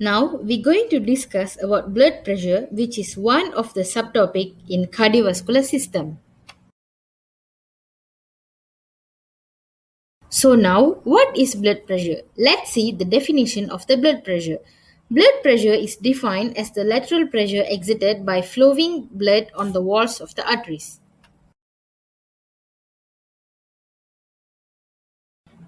Now we're going to discuss about blood pressure, which is one of the subtopic in cardiovascular system. So now what is blood pressure? Let's see the definition of the blood pressure. Blood pressure is defined as the lateral pressure exerted by flowing blood on the walls of the arteries.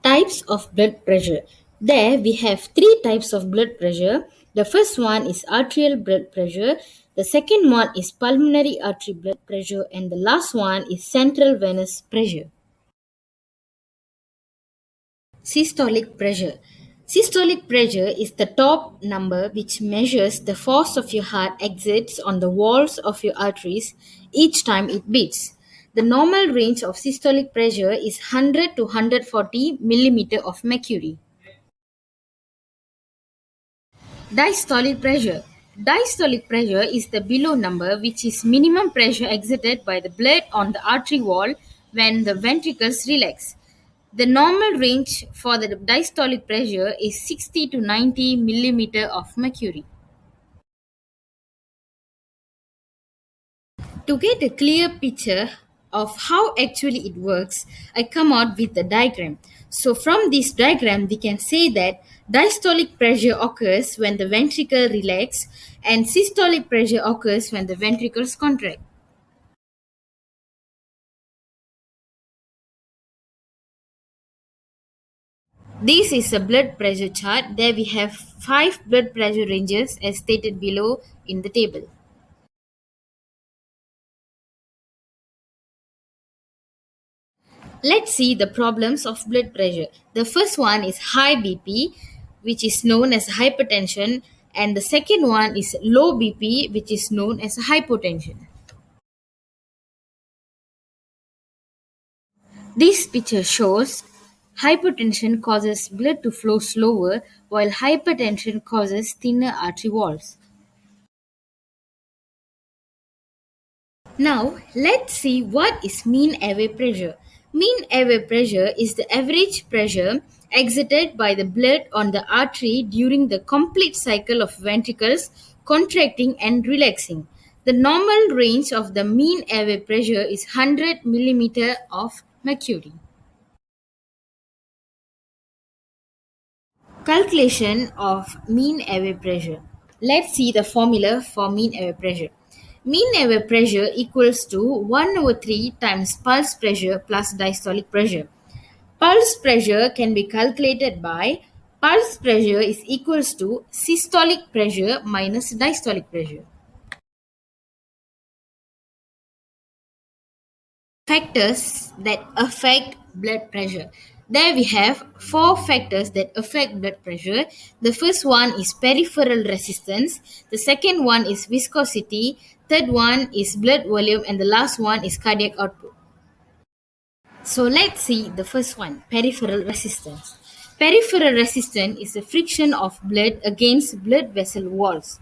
Types of blood pressure. There we have three types of blood pressure. The first one is arterial blood pressure, the second one is pulmonary artery blood pressure, and the last one is central venous pressure. Systolic pressure. Systolic pressure is the top number which measures the force of your heart exerts on the walls of your arteries each time it beats. The normal range of systolic pressure is 100 to 140 millimeter of mercury. Diastolic pressure. Diastolic pressure is the below number which is minimum pressure exerted by the blood on the artery wall when the ventricles relax. The normal range for the diastolic pressure is 60 to 90 millimeter of mercury. To get a clear picture of how actually it works, I come out with a diagram. So from this diagram, we can say that diastolic pressure occurs when the ventricle relax and systolic pressure occurs when the ventricles contract. This is a blood pressure chart. There we have five blood pressure ranges as stated below in the table. Let's see the problems of blood pressure. The first one is high BP, which is known as hypertension, and the second one is low BP, which is known as hypotension. This picture shows hypertension causes blood to flow slower, while hypertension causes thinner artery walls. Now, let's see what is mean airway pressure. Mean airway pressure is the average pressure exerted by the blood on the artery during the complete cycle of ventricles contracting and relaxing. The normal range of the mean airway pressure is 100 millimeter of mercury. Calculation of mean airway pressure. Let's see the formula for mean airway pressure. Mean airway pressure equals to 1 over 3 times pulse pressure plus diastolic pressure. Pulse pressure can be calculated by pulse pressure is equals to systolic pressure minus diastolic pressure. Factors that affect blood pressure. There we have four factors that affect blood pressure. The first one is peripheral resistance, the second one is viscosity, third one is blood volume, and the last one is cardiac output. So let's see the first one, peripheral resistance. Peripheral resistance is the friction of blood against blood vessel walls.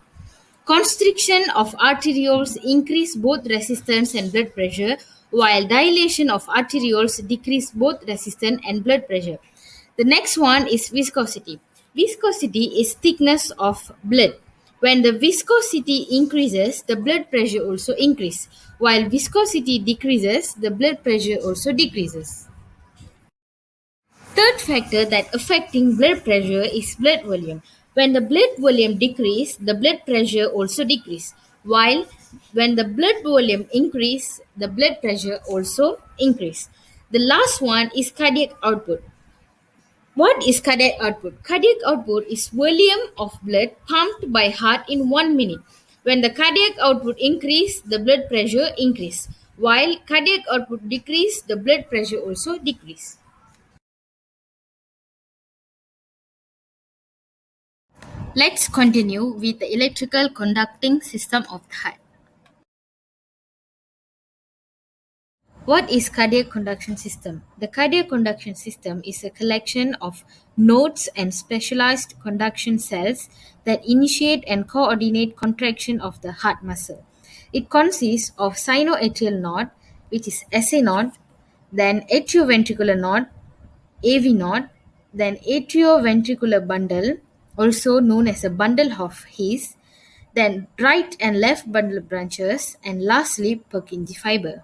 Constriction of arterioles increase both resistance and blood pressure, while dilation of arterioles decrease both resistance and blood pressure. The next one is viscosity. Viscosity is thickness of blood. When the viscosity increases, the blood pressure also increases, while viscosity decreases, the blood pressure also decreases. Third factor that affecting blood pressure is blood volume. When the blood volume decrease, the blood pressure also decrease. While when the blood volume increase, the blood pressure also increase. The last one is cardiac output. What is cardiac output? Cardiac output is volume of blood pumped by heart in 1 minute. When the cardiac output increase, the blood pressure increase. While cardiac output decrease, the blood pressure also decrease. Let's continue with the electrical conducting system of the heart. What is cardiac conduction system? The cardiac conduction system is a collection of nodes and specialized conduction cells that initiate and coordinate contraction of the heart muscle. It consists of sinoatrial node, which is SA node, then atrioventricular node, AV node, then atrioventricular bundle, also known as a bundle of His, then right and left bundle branches, and lastly Purkinje fiber.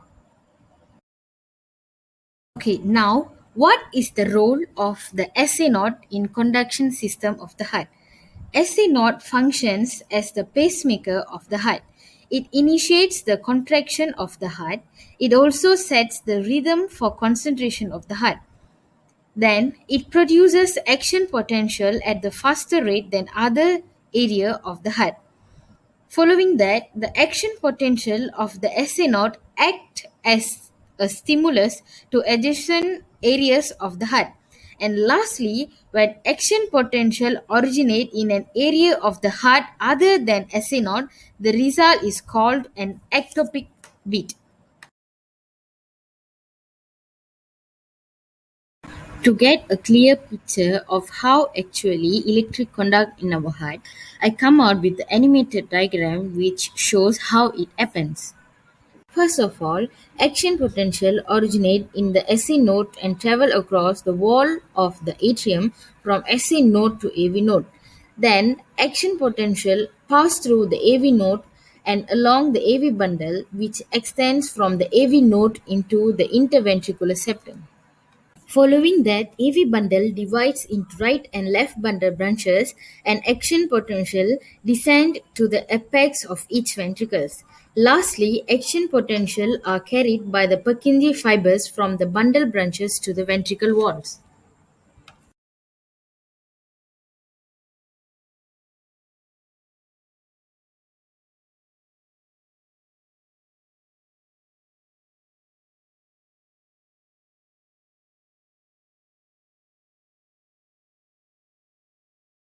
Okay, now what is the role of the SA knot in conduction system of the heart? SA knot functions as the pacemaker of the heart. It initiates the contraction of the heart. It also sets the rhythm for concentration of the heart. Then it produces action potential at the faster rate than other area of the heart. Following that, the action potential of the SA node act as a stimulus to adjacent areas of the heart. And lastly, when action potential originate in an area of the heart other than SA node, the result is called an ectopic beat. To get a clear picture of how actually electric conduct in our heart, I come out with the animated diagram which shows how it happens. First of all, action potential originate in the SA node and travel across the wall of the atrium from SA node to AV node. Then, action potential pass through the AV node and along the AV bundle, which extends from the AV node into the interventricular septum. Following that, AV bundle divides into right and left bundle branches and action potential descend to the apex of each ventricles. Lastly, action potential are carried by the Purkinje fibers from the bundle branches to the ventricle walls.